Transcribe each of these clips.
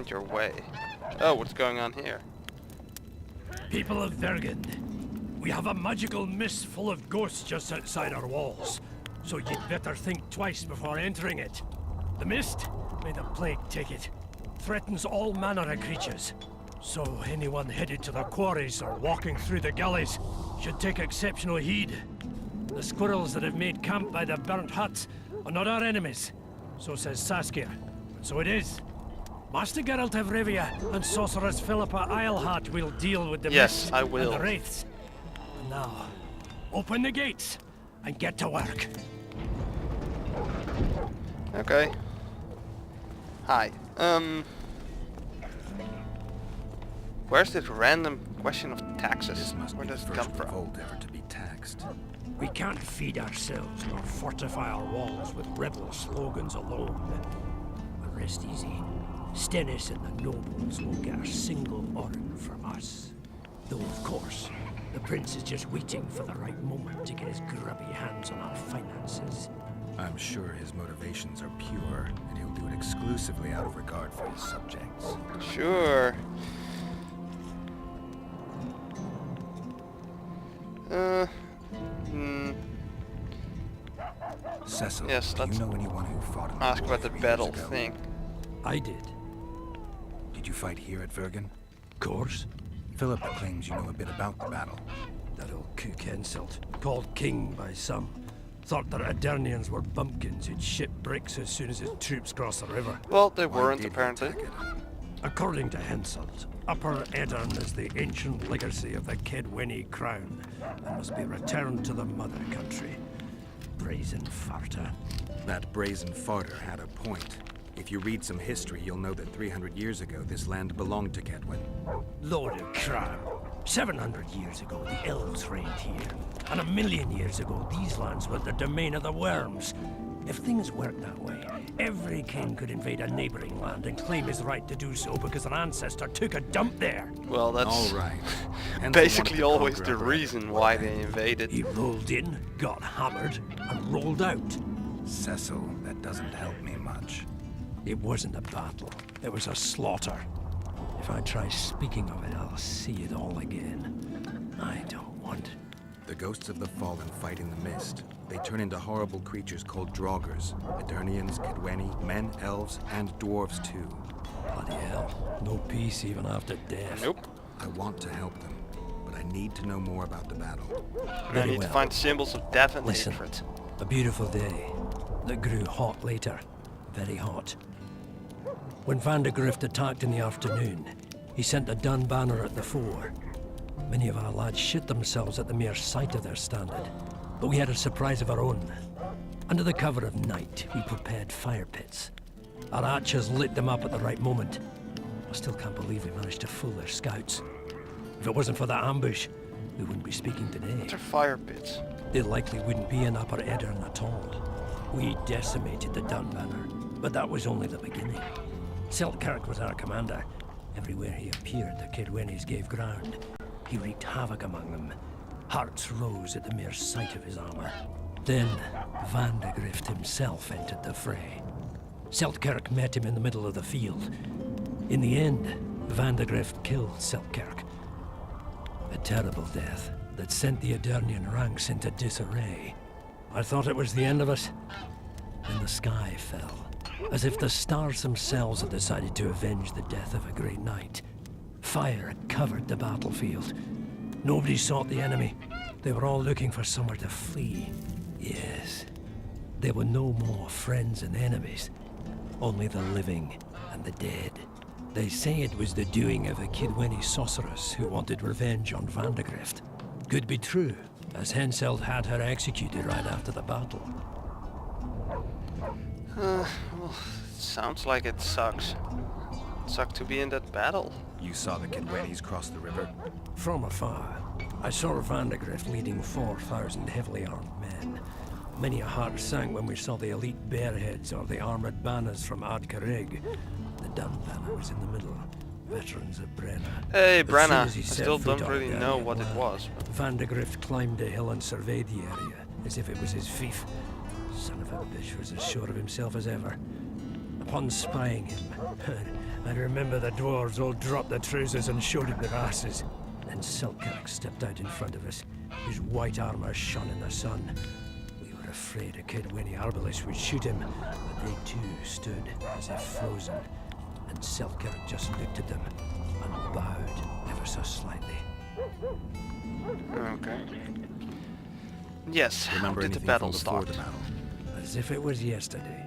Your way. Oh, what's going on here? People of Vergen, we have a magical mist full of ghosts just outside our walls, so you'd better think twice before entering it. The mist, may the plague take it, threatens all manner of creatures. So anyone headed to the quarries or walking through the gullies should take exceptional heed. The squirrels that have made camp by the burnt huts are not our enemies, so says Saskia, and so it is. Master Geralt of Rivia and Sorceress Philippa Eilhart will deal with the mist I will. and the wraiths. And now, open the gates and get to work. Okay. Hi. Where's this random question of taxes? Where does it come from? Revolt ever to be taxed. We can't feed ourselves nor fortify our walls with rebel slogans alone. But rest easy. Stennis and the nobles won't get a single oren from us. Though, of course, the prince is just waiting for the right moment to get his grubby hands on our finances. I'm sure his motivations are pure, and he'll do it exclusively out of regard for his subjects. Sure. Cecil, Yes, do let's you know anyone who fought in the ask war about the 3 battle years ago? thing. I did. Did you fight here at Vergen? Of course. Philippa claims you know a bit about the battle. That old kook insult, called king by some, thought the Adernians were bumpkins who'd ship bricks as soon as his troops crossed the river. Well, they Why weren't did he apparently. attack it? According to Henselt, Upper Edern is the ancient legacy of the Kedwenny crown and must be returned to the mother country. Brazen farter. That brazen farter had a point. If you read some history, you'll know that 300 years ago, this land belonged to Kedwen. Load of crap. 700 years ago, the elves reigned here. And 1,000,000 years ago, these lands were the domain of the worms. If things worked that way, every king could invade a neighboring land and claim his right to do so because an ancestor took a dump there. Well, that's All right. Hence basically they wanted to always conquer the other reason areas. why they invaded. He rolled in, got hammered, and rolled out. Cecil, that doesn't help me much. It wasn't a battle. It was a slaughter. If I try speaking of it, I'll see it all again. I don't want... The ghosts of the fallen fight in the mist. They turn into horrible creatures called Draugrs. Eternians, Kedwenny, men, elves, and dwarves too. Bloody hell. No peace even after death. Nope. I want to help them, but I need to know more about the battle. I Very need to well. find symbols of death and Listen. hatred. A beautiful day that grew hot later. Very hot. When Vandegrift attacked in the afternoon, he sent a dun banner at the fore. Many of our lads shit themselves at the mere sight of their standard, but we had a surprise of our own. Under the cover of night, we prepared fire pits. Our archers lit them up at the right moment. I still can't believe we managed to fool their scouts. If it wasn't for that ambush, we wouldn't be speaking today. These are fire pits. They likely wouldn't be in Upper Edern at all. We decimated the Dun Banner, but that was only the beginning. Seltkirk was our commander. Everywhere he appeared, the Kedwennies gave ground. He wreaked havoc among them. Hearts rose at the mere sight of his armor. Then, Vandegrift himself entered the fray. Seltkirk met him in the middle of the field. In the end, Vandegrift killed Seltkirk. A terrible death that sent the Adernian ranks into disarray. I thought it was the end of us. Then the sky fell, as if the stars themselves had decided to avenge the death of a great knight. Fire covered the battlefield. Nobody sought the enemy. They were all looking for somewhere to flee. Yes, there were no more friends and enemies, only the living and the dead. They say it was the doing of a Kedwenny sorceress who wanted revenge on Vandegrift. Could be true, as Henselt had her executed right after the battle. Well, sounds like it sucks. It sucked to be in that battle. You saw the Kedwennies cross the river? From afar, I saw Vandegrift leading 4,000 heavily armed men. Many a heart sank when we saw the elite bearheads or the armored banners from Ardcarrig. The Dun banner was in the middle, veterans of Brenna. Hey, As soon Brenna. as he I set still foot don't on really the know Adernian what it land, was. Vandegrift climbed a hill and surveyed the area, as if it was his fief. Son of a bitch was as sure of himself as ever. Upon spying him, I remember the dwarves all dropped their trousers and showed him their asses. Then Selkirk stepped out in front of us. His white armor shone in the sun. We were afraid a Kidwinny arbalist would shoot him, but they too stood as if frozen. And Selkirk just looked at them and bowed ever so slightly. Okay. Yes, how Remember did the anything battle from before start? the battle? As if it was yesterday.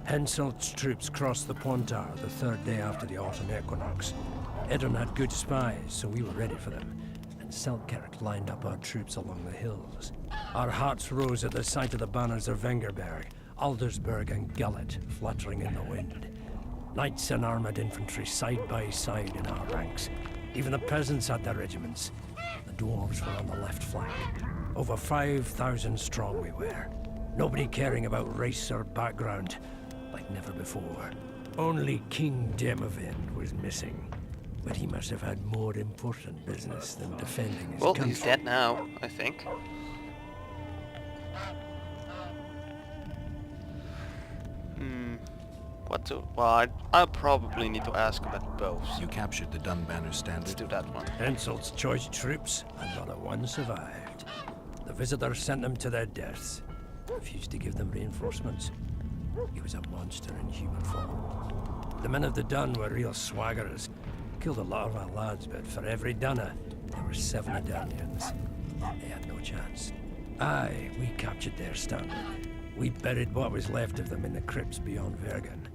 Henselt's troops crossed the Pontar the third day after the autumn equinox. Edirn had good spies, so we were ready for them, and Selkirk lined up our troops along the hills. Our hearts rose at the sight of the banners of Vengerberg, Aldersberg and Gullet fluttering in the wind. Knights and armoured infantry side by side in our ranks. Even the peasants had their regiments. The dwarves were on the left flank. Over 5,000 strong we were. Nobody caring about race or background, like never before. Only King Demavend was missing, but he must have had more important business than defending his Well, country. he's dead now, I think. What to... Well, I'll probably need to ask about both. You captured the Dunbanner Let's standard. do that one. Henselt's choice troops, and not a one survived. The visitor sent them to their deaths. Refused to give them reinforcements. He was a monster in human form. The men of the Dun were real swaggerers. Killed a lot of our lads, but for every Dunner, there were 7 Edirnians. They had no chance. Aye, we captured their standard. We buried what was left of them in the crypts beyond Vergen.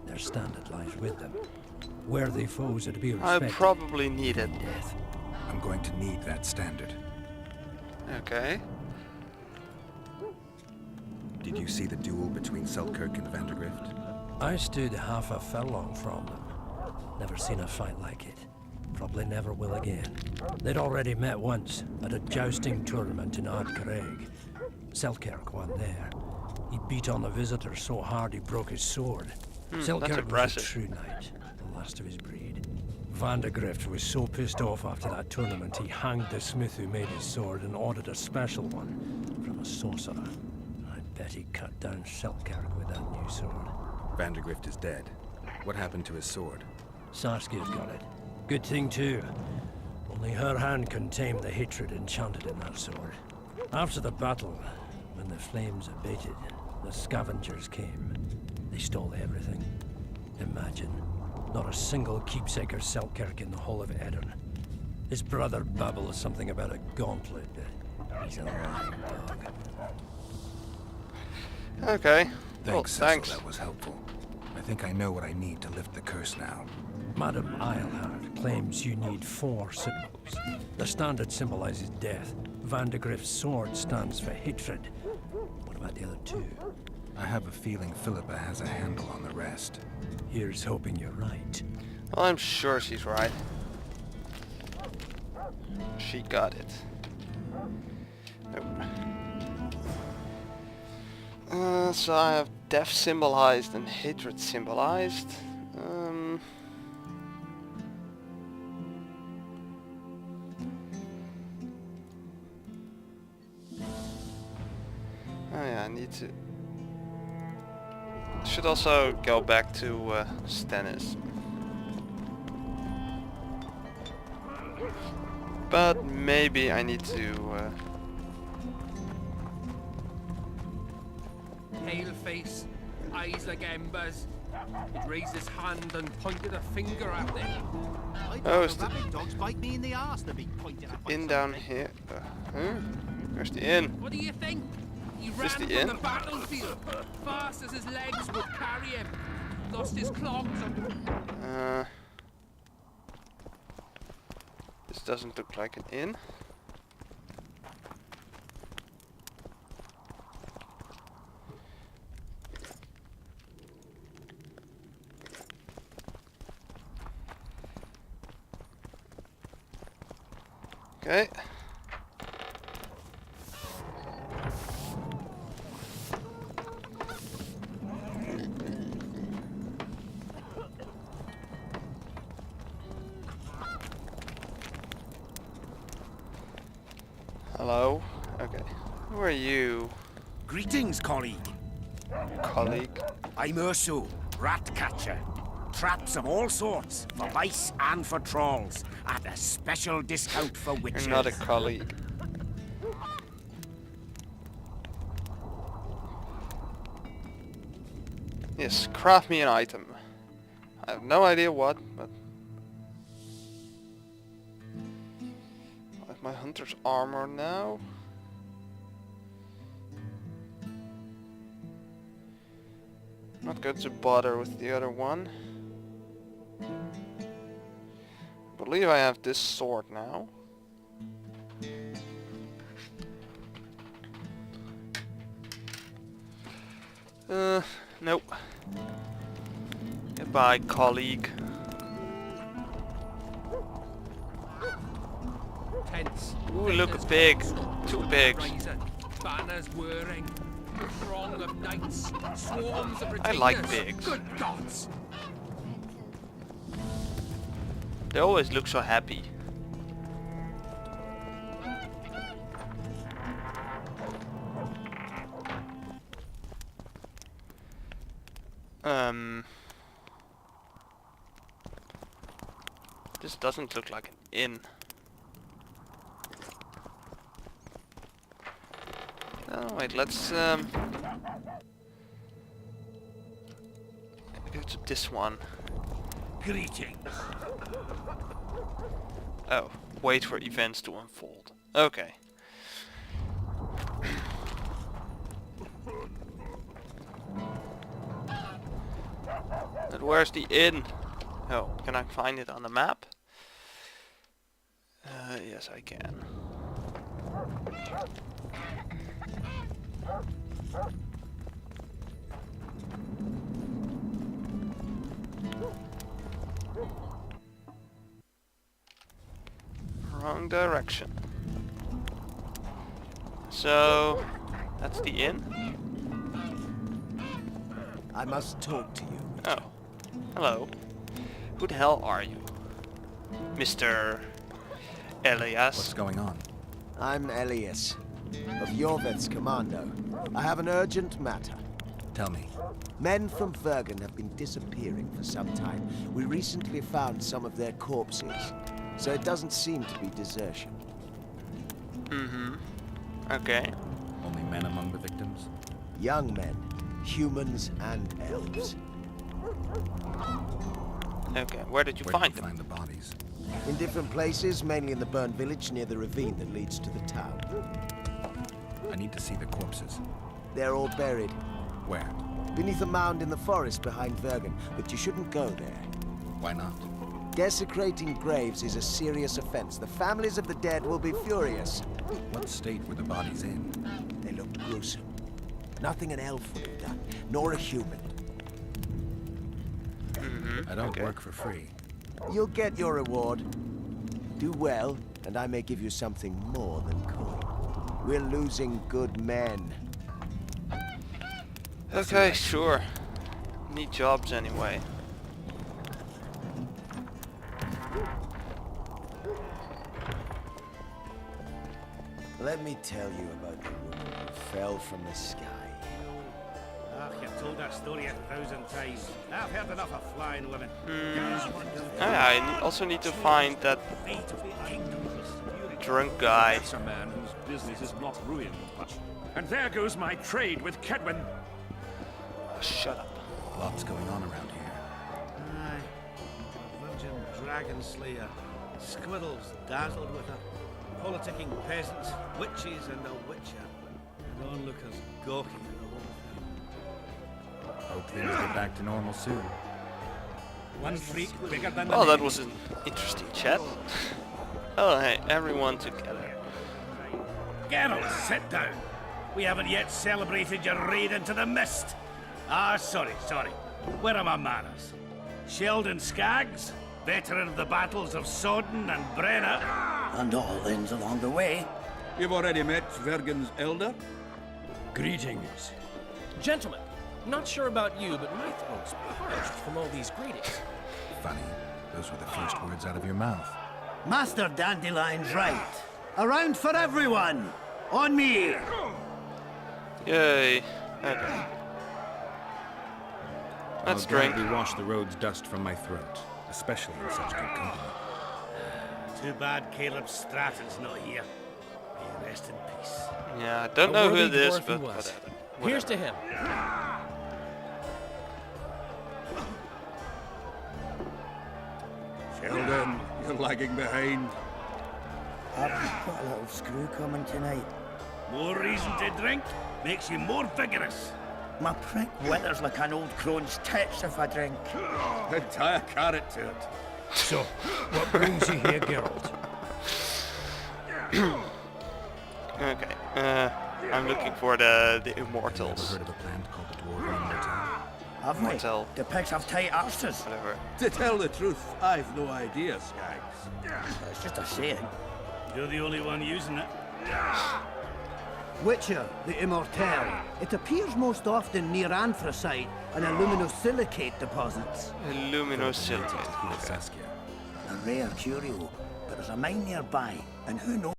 Their standard lies with them. Worthy foes are to be I respected. probably need it. Death. I'm going to need that standard. Okay. Did you see the duel between Selkirk and Vandergrift? I stood half a furlong from them. Never seen a fight like it. Probably never will again. They'd already met once at a jousting tournament in Ardcraig. Selkirk won there. He beat on the visitor so hard he broke his sword. That's Selkirk was a impressive. true knight, the last of his breed. Vandergrift was so pissed off after that tournament he hanged the smith who made his sword and ordered a special one from a sorcerer. I bet he cut down Selkirk with that new sword. Vandergrift is dead. What happened to his sword? Sarskia's got it. Good thing too. Only her hand can tame the hatred enchanted in that sword. After the battle, when the flames abated, the scavengers came. They stole everything. Imagine, not a single keepsake of Selkirk in the whole of Edirn. His brother babbles something about a gauntlet, but he's a lying dog. Okay. Well, Thanks, Cecil, thanks. that was helpful. I think I know what I need to lift the curse now. Madame Eilhard claims you need 4 symbols. The standard symbolizes death. Vandergrift's sword stands for hatred. What about the other 2? I have a feeling Philippa has a handle on the rest. Here's hoping you're right. Well, I'm sure she's right. She got it. Nope. So I have death symbolized and hatred symbolized. Oh yeah, I need to... Should also go back to Stennis. But maybe I need to... Pale face, eyes like embers. It raised his hand and pointed a finger at them. Oh, it's the rabbit dogs bite me in the arse to be pointed at by inn down here. Huh? Where's the inn? What do you think? He ran This from the inn? the battlefield, fast as his legs would carry him. Lost his clogs and... This doesn't look like an inn. Okay. Hello. Okay. Who are you, Greetings, colleague. colleague? I'm Urso, rat catcher. traps of all sorts, for mice and for trolls, at a special discount for witches. You're not a colleague. Yes, craft me an item. I have no idea what, but... I have my hunter's armor now. Not good to bother with the other one. I believe I have this sword now. Nope. Goodbye, colleague. Tents. Ooh, look big. Two pigs. Banners whirring. A throng of knights. Swarms of retainers. I like pigs. Good gods. They always look so happy. This doesn't look like an inn. Oh wait, let's go to this one. Greetings. Oh, wait for events to unfold. Okay. But where's the inn? Oh, can I find it on the map? Yes, I can. Wrong direction. So, that's the inn? I must talk to you. Oh. Hello. Who the hell are you? Mr. Elias? What's going on? I'm Elias, of Yorveth's commando. I have an urgent matter. Tell me. Men from Vergen have been disappearing for some time. We recently found some of their corpses, so it doesn't seem to be desertion. Mm-hmm. Okay. Only men among the victims? Young men, humans and elves. Okay, where did you Where find did you them? find the bodies? In different places, mainly in the burned village near the ravine that leads to the town. I need to see the corpses. They're all buried Where? beneath a mound in the forest behind Vergen, but you shouldn't go there. Why not? Desecrating graves is a serious offense. The families of the dead will be furious. What state were the bodies in? They look gruesome. Nothing an elf would have done, nor a human. I don't Okay. work for free. You'll get your reward. Do well, and I may give you something more than coin. We're losing good men. Okay, sure. Need jobs anyway. Let me tell you about the woman who fell from the sky. Ah, you've told that story 1,000 times. I've heard enough of flying women. I also need to find that drunk guy. That's a man whose business is not ruined. And there goes my trade with Kedwin. Oh, shut up. Lots going on around here. Aye. Virgin dragon slayer. Squirrels dazzled with her. Politicking peasants, witches and a witcher. And onlookers gawking at the whole thing. Hope things get back to normal soon. One freak bigger than Oh, that was an interesting chat. Oh, hey, everyone together. Geralt, sit down. We haven't yet celebrated your raid into the mist. Ah, sorry. Where are my manners? Sheldon Skaggs, veteran of the battles of Sodden and Brenna. And all ends along the way. You've already met Vergen's elder? Greetings. Gentlemen, not sure about you, but my throat's parched from all these greetings. Funny. Those were the first words out of your mouth. Master Dandelion's right. Around for everyone. On me. Yay. Okay. Let's I'll drink. gladly wash the road's dust from my throat, especially in such good company. Too bad Caleb Stratton's not here. May he rest in peace. Yeah, I don't A know who worthy it is, dwarf he but was. whatever. Here's to him. Sheldon, you're lagging behind. I've got a little screw coming tonight. More reason to drink makes you more vigorous. My prick withers like an old crone's tits if I drink. Then tie a carrot to it. So, what brings you here, Geralt? Okay. I'm looking for the Ever immortals. heard of a plant called the Dwarven Immortal? Have we? Mortel. The pigs have tight arses. Whatever. To tell the truth, I've no idea, Skags. It's just a saying. You're the only one using it. Witcher, the Immortal. It appears most often near anthracite and aluminosilicate deposits. Luminosilicate. Heal Okay. Saskia. A rare curio, but there's a mine nearby, and who knows?